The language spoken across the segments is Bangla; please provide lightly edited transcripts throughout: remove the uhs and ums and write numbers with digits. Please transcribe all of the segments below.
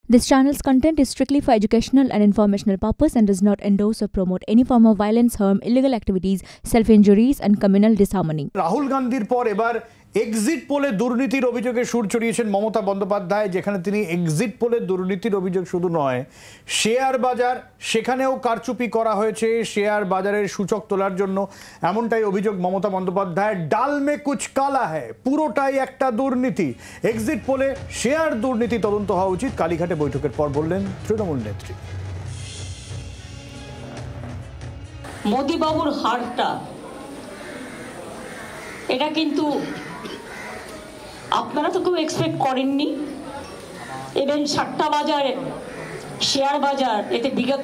This channel's content is strictly for educational and informational purpose and does not endorse or promote any form of violence, harm, illegal activities, self-injuries and communal disharmony. Rahul গান্ধীর পর এবার এক্সিট পোলে দুর্নীতির অভিযোগে সুর চড়িয়েছেন মমতা বন্দ্যোপাধ্যায়, যেখানে তিনি এক্সিট পোলে দুর্নীতির অভিযোগ শুধু নয়, শেয়ার বাজার সেখানেও কারচুপি করা হয়েছে শেয়ার বাজারের সূচক তোলার জন্য, এমনটাই অভিযোগ মমতা বন্দ্যোপাধ্যায়। ডাল মে কুছ কালা হ্যায়, পুরোটাই একটা দুর্নীতি। এক্সিট পোলে শেয়ার দুর্নীতি তদন্ত হওয়া উচিত, কালীঘাটে বৈঠকের পর বললেন তৃণমূল নেত্রী। মোদি বাবুর হারটা এটা কিন্তু আপনারা তো কেউ এক্সপেক্ট করেননি। ইভেন সাট্টা বাজার, শেয়ার বাজার, এতে বিগত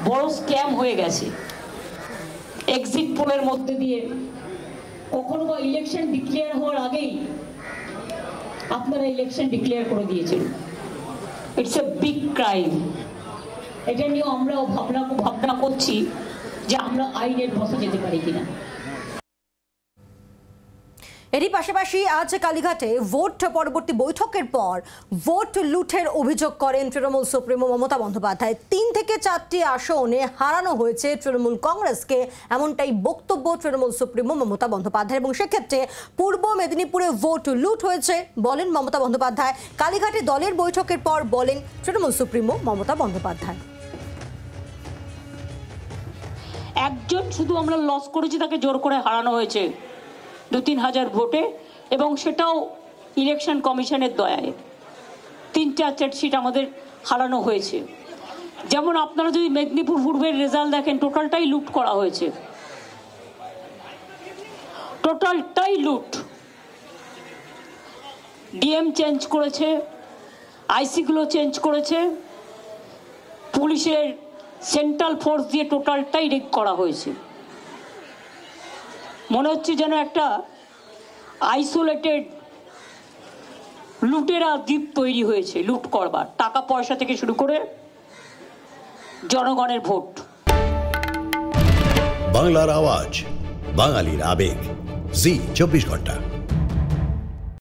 বড় স্ক্যাম হয়ে গেছে এক্সিট পোলের মধ্যে দিয়ে। কখনো বা ইলেকশন ডিক্লেয়ার হওয়ার আগেই আপনারা ইলেকশন ডিক্লেয়ার করে দিয়েছেন। It's a big crime. এটা নিয়েও আমরাও ভাবনা করছি যে আমরা আইনের বসে যেতে পারি কিনা। এরই পাশাপাশি আজ কালীঘাটে ভোট পরবর্তী বৈঠকের পর ভোট লুঠের অভিযোগ করেন তৃণমূল সুপ্রিমো মমতা বন্দ্যোপাধ্যায়। 3 থেকে 4টি আসনে হারানো হয়েছে তৃণমূল কংগ্রেসকে, এমনটাই বক্তব্য তৃণমূল সুপ্রিমো মমতা বন্দ্যোপাধ্যায়। এবং সেক্ষেত্রে পূর্ব মেদিনীপুরে ভোট লুট হয়েছে বলেন মমতা বন্দ্যোপাধ্যায়। কালীঘাটে দলের বৈঠকের পর বলেন তৃণমূল সুপ্রিমো মমতা বন্দ্যোপাধ্যায়। একজন শুধু আমরা লস করেছি, তাকে জোর করে হারানো হয়েছে 2-3 হাজার ভোটে, এবং সেটাও ইলেকশন কমিশনের দয়ায়। 3-4 সিট আমাদের হারানো হয়েছে। যেমন আপনারা যদি মেদিনীপুর পূর্বের রেজাল্ট দেখেন, টোটালটাই লুট করা হয়েছে, টোটালটাই লুট। ডিএম চেঞ্জ করেছে, আইসিগুলো চেঞ্জ করেছে, পুলিশের সেন্ট্রাল ফোর্স দিয়ে টোটালটাই রেড করা হয়েছে। মনে হচ্ছে যেন একটা আইসোলেটেড লুটেরা দ্বীপ তৈরি হয়েছে লুট করবার, টাকা পয়সা থেকে শুরু করে জনগণের ভোট। বাংলার আওয়াজ, বাঙালির আবেগ, জি 24 ঘন্টা।